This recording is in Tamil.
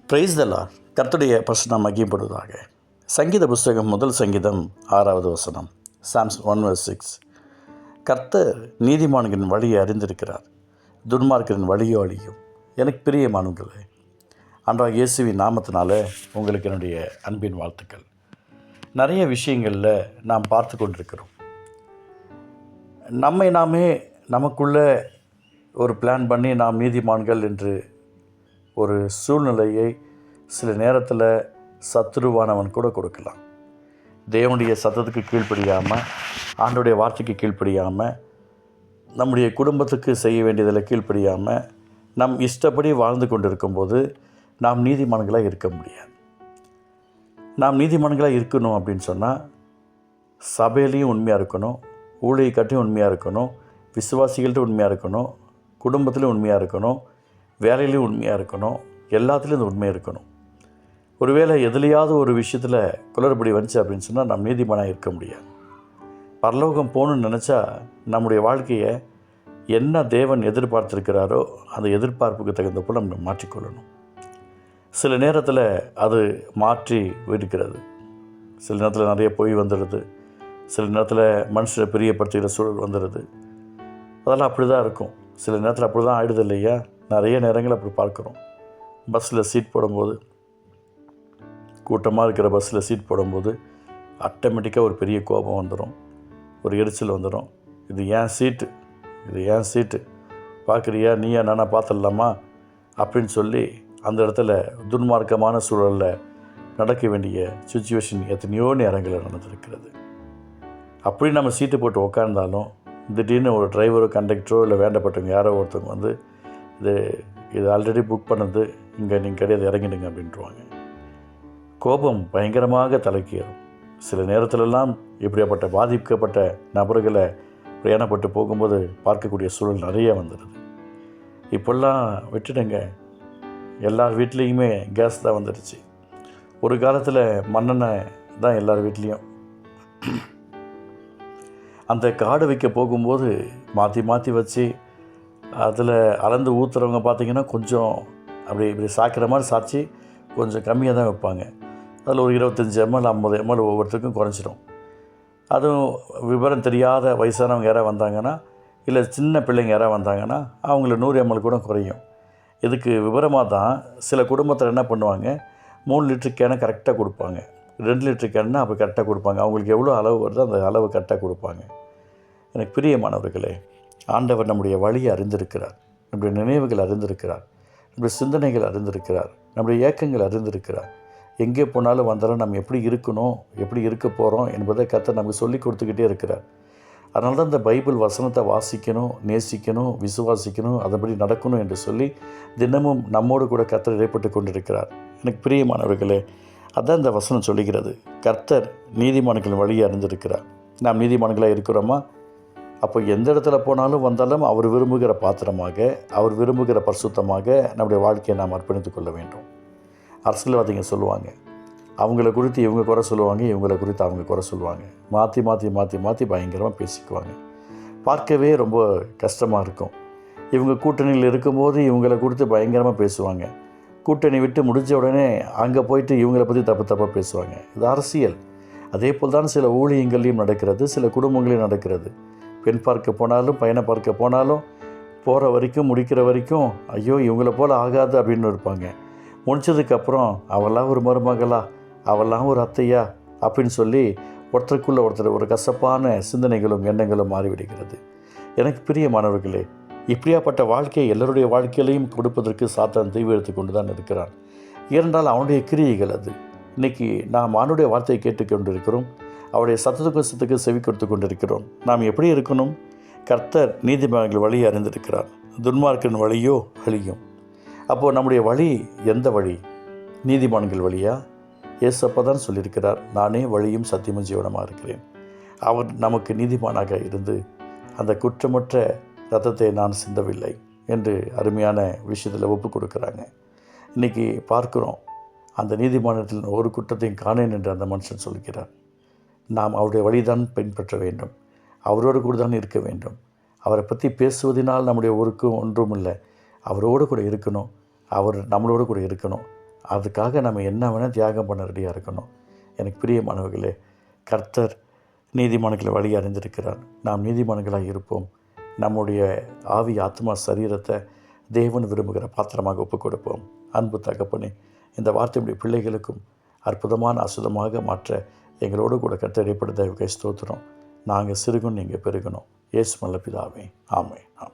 Praise the Lord. கர்த்தருடைய பரிசுத்தம் மகிமைப்படுவதாக. சங்கீத புஸ்தகம் முதல் சங்கீதம் 6வது வசனம். சாம்ஸ் 1:6. கர்த்தர் நீதிமான்களின் வழியை அறிந்திருக்கிறார், துன்மார்க்கரின் வழியோ அழியும். எனக்கு பிரியமானவர்களே, ஆண்டவராகிய இயேசுவின் நாமத்தினால உங்களுக்கு என்னுடைய அன்பின் வாழ்த்துக்கள். நிறைய விஷயங்களில் நாம் பார்த்து கொண்டிருக்கிறோம். நம்மை நாமே நமக்குள்ளே ஒரு பிளான் பண்ணி நாம் நீதிமான்கள் என்று ஒரு சூழ்நிலையை சில நேரத்தில் சத்துருவானவன் கூட கொடுக்கலாம். தேவனுடைய சத்தத்துக்கு கீழ்ப்படியாமல், ஆண்டவருடைய வார்த்தைக்கு கீழ்ப்படியாமல், நம்முடைய குடும்பத்துக்கு செய்ய வேண்டியதில் கீழ்ப்படியாமல், நம் இஷ்டப்படி வாழ்ந்து கொண்டிருக்கும்போது நாம் நீதிமான்களாக இருக்க முடியாது. நாம் நீதிமான்களாக இருக்கணும் அப்படின்னு சொன்னால் சபையிலையும் உண்மையாக இருக்கணும், ஊழியக்காட்டையும் உண்மையாக இருக்கணும், விசுவாசிகள்கிட்ட உண்மையாக இருக்கணும், குடும்பத்திலையும் உண்மையாக இருக்கணும், வேலையிலையும் உண்மையாக இருக்கணும், எல்லாத்துலேயும் இந்த உண்மை இருக்கணும். ஒருவேளை எதுலையாவது ஒரு விஷயத்தில் குளறுபடி வந்துச்சு அப்படின்னு சொன்னால் நம்ம நீதிமானாக இருக்க முடியாது. பரலோகம் போகணுன்னு நினச்சா நம்முடைய வாழ்க்கையை என்ன தேவன் எதிர்பார்த்துருக்கிறாரோ அந்த எதிர்பார்ப்புக்கு தகுந்த போல் நம்ம மாற்றிக்கொள்ளணும். சில நேரத்தில் அது மாற்றி இருக்கிறது, சில நேரத்தில் நிறைய பொய் வந்துடுது, சில நேரத்தில் மனுஷனை பிரியப்படுத்துகிற சூழல் வந்துடுது. அதெல்லாம் அப்படி தான் இருக்கும். சில நேரத்தில் அப்படி தான் ஆகிடுது இல்லையா? நிறைய நேரங்கள் அப்படி பார்க்குறோம். பஸ்ஸில் சீட் போடும்போது, கூட்டமாக இருக்கிற பஸ்ஸில் சீட் போடும்போது ஆட்டோமேட்டிக்காக ஒரு பெரிய கோபம் வந்துடும், ஒரு எரிச்சல் வந்துடும். இது ஏன் சீட்டு, இது ஏன் சீட்டு, பார்க்குறியா, நீயா நானா பார்த்துடலாமா அப்படின்னு சொல்லி அந்த இடத்துல துன்மார்க்கமான சூழலில் நடக்க வேண்டிய சுச்சுவேஷன் எத்தனையோ நேரங்களில் நடந்திருக்கிறது. அப்படி நம்ம சீட்டு போட்டு உக்காந்தாலும் திடீர்னு ஒரு டிரைவரோ கண்டக்டரோ இல்லை வேண்டப்பட்டவங்க யாரோ ஒருத்தவங்க வந்து இது ஆல்ரெடி புக் பண்ணது, இங்கே நீங்கள் கிடையாது, இறங்கிடுங்க அப்படின்ட்டுருவாங்க. கோபம் பயங்கரமாக தலைக்கேறும். சில நேரத்திலெல்லாம் இப்படியாப்பட்ட பாதிக்கப்பட்ட நபர்களை பிரயாணப்பட்டு போகும்போது பார்க்கக்கூடிய சூழல் நிறைய வந்துடுது. இப்போல்லாம் விட்டுடுங்க, எல்லார் வீட்லேயுமே கேஸ் தான் வந்துடுச்சு. ஒரு காலத்தில் மண்ணெண்ணெய் தான் எல்லார் வீட்லேயும். அந்த காடு வைக்க போகும்போது மாற்றி மாற்றி வச்சு அதில் அளந்து ஊற்றுறவங்க பார்த்திங்கன்னா கொஞ்சம் இப்படி சாய்க்கிற மாதிரி சாய்ச்சி கொஞ்சம் கம்மியாக தான் வைப்பாங்க. அதில் ஒரு 25 ml 50 ml ஒவ்வொருத்தருக்கும் குறைஞ்சிரும். அதுவும் விவரம் தெரியாத வயசானவங்க யாராவது வந்தாங்கன்னா, இல்லை சின்ன பிள்ளைங்க யாராவது வந்தாங்கன்னா அவங்கள 100 ml கூட குறையும். இதுக்கு விவரமாக தான் சில குடும்பத்தில் என்ன பண்ணுவாங்க, 3 லிட்டர் கேனை கரெக்டாக கொடுப்பாங்க, 2 லிட்டர் கேன்னா அப்போ கரெக்டாக கொடுப்பாங்க. அவங்களுக்கு எவ்வளோ அளவு வருதோ அந்த அளவு கரெக்டாக கொடுப்பாங்க. எனக்கு பிரியமானவர்களே, ஆண்டவர் நம்முடைய வழியை அறிந்திருக்கிறார், நம்முடைய நினைவுகள் அறிந்திருக்கிறார், நம்முடைய சிந்தனைகள் அறிந்திருக்கிறார், நம்முடைய ஏக்கங்கள் அறிந்திருக்கிறார். எங்கே போனாலும் வந்தாலும் நம்ம எப்படி இருக்கணும், எப்படி இருக்க போகிறோம் என்பதை கர்த்தர் நமக்கு சொல்லி கொடுத்துக்கிட்டே இருக்கிறார். அதனால தான் இந்த பைபிள் வசனத்தை வாசிக்கணும், நேசிக்கணும், விசுவாசிக்கணும், அதுபடி நடக்கணும் என்று சொல்லி தினமும் நம்மோடு கூட கர்த்தர் இடைப்பட்டு கொண்டிருக்கிறார். எனக்கு பிரியமானவர்களே, அதான் இந்த வசனம் சொல்லுகிறது. கர்த்தர் நீதிமான்களின் வழியை அறிந்திருக்கிறார். நாம் நீதிமான்களாக இருக்கிறோமா? அப்போ எந்த இடத்துல போனாலும் வந்தாலும் அவர் விரும்புகிற பாத்திரமாக, அவர் விரும்புகிற பரிசுத்தமாக நம்முடைய வாழ்க்கையை நாம் அர்ப்பணித்து கொள்ள வேண்டும். அரசியல்வாதிங்க சொல்லுவாங்க, அவங்கள குறித்து இவங்க குறை சொல்லுவாங்க, இவங்களை குறித்து அவங்க குறை சொல்லுவாங்க, மாற்றி மாற்றி மாற்றி மாற்றி பயங்கரமாக பேசிக்குவாங்க. பார்க்கவே ரொம்ப கஷ்டமாக இருக்கும். இவங்க கூட்டணியில் இருக்கும்போது இவங்களை குறித்து பயங்கரமாக பேசுவாங்க, கூட்டணி விட்டு முடிஞ்ச உடனே அங்கே போயிட்டு இவங்களை பற்றி தப்பு தப்பாக பேசுவாங்க. இது அரசியல். அதே போல் தான் சில ஊழியங்களையும் நடக்கிறது, சில குடும்பங்களையும் நடக்கிறது. பெண் பார்க்க போனாலும், பையனை பார்க்க போனாலும், போகிற வரைக்கும் முடிக்கிற வரைக்கும் ஐயோ இவங்கள போல் ஆகாது அப்படின்னு இருப்பாங்க. முடித்ததுக்கப்புறம் அவெல்லாம் ஒரு மருமகளா, அவெல்லாம் ஒரு அத்தையா அப்படின்னு சொல்லி ஒருத்தருக்குள்ளே ஒருத்தர் ஒரு கசப்பான சிந்தனைகளும் எண்ணங்களும் மாறிவிடுகிறது. எனக்கு பிரியமானவர்களே, இப்படியாப்பட்ட வாழ்க்கையை எல்லோருடைய வாழ்க்கையிலையும் கொடுப்பதற்கு சாத்தான் தீவிரத்து கொண்டு தான் இருக்கிறான். ஏனென்றால் அவனுடைய கிரியைகள் அது. இன்றைக்கி நாம் ஆண்டவருடைய வார்த்தையை கேட்டுக்கொண்டிருக்கிறோம், அவருடைய சத்தத்துக்கு செவி கொடுத்து கொண்டிருக்கிறோம். நாம் எப்படி இருக்கணும்? கர்த்தர் நீதிமான்கள் வழியை அறிந்திருக்கிறார், துன்மார்க்கரின் வழியோ அழியும். அப்போது நம்முடைய வழி எந்த வழி? நீதிமான்கள் வழியா? இயேசப்பா தான் சொல்லியிருக்கிறார், நானே வழியும் சத்தியமும் ஜீவனமாக இருக்கிறேன். அவர் நமக்கு நீதிமானாக இருந்து அந்த குற்றமற்ற இரத்தத்தை நான் சிந்தவில்லை என்று அருமையான விஷயத்தில் ஒப்பு கொடுக்குறாங்க. இன்றைக்கி பார்க்குறோம், அந்த நீதிமானத்தில் ஒரு குற்றத்தையும் காணேன் என்று அந்த மனுஷன் சொல்கிறார். நாம் அவருடைய வழிதான் பின்பற்ற வேண்டும், அவரோடு கூட தான் இருக்க வேண்டும். அவரை பற்றி பேசுவதனால் நம்முடைய ஊருக்கு ஒன்றும் இல்லை. அவரோடு கூட இருக்கணும், அவர் நம்மளோடு கூட இருக்கணும். அதுக்காக நம்ம என்ன வேணால் தியாகம் பண்ண ரெடியாக இருக்கணும். எனக்கு பிரியமானவர்களே, கர்த்தர் நீதிமான்களை வழி அறிந்திருக்கிறார். நாம் நீதிமான்களாக இருப்போம். நம்முடைய ஆவி, ஆத்மா, சரீரத்தை தேவன் விரும்புகிற பாத்திரமாக ஒப்புக் கொடுப்போம். அன்பு தகப்பனே, இந்த வார்த்தையுடைய பிள்ளைகளுக்கும் அற்புதமான அசுதமாக மாற்ற எங்களோடு கூட கர்த்தர் இடைப்படுத்த ஸ்தோத்திரம். நாங்கள் சிறுகணும், நீங்கள் பெருகணும். இயேசு நல்ல பிதாவே, ஆமென்.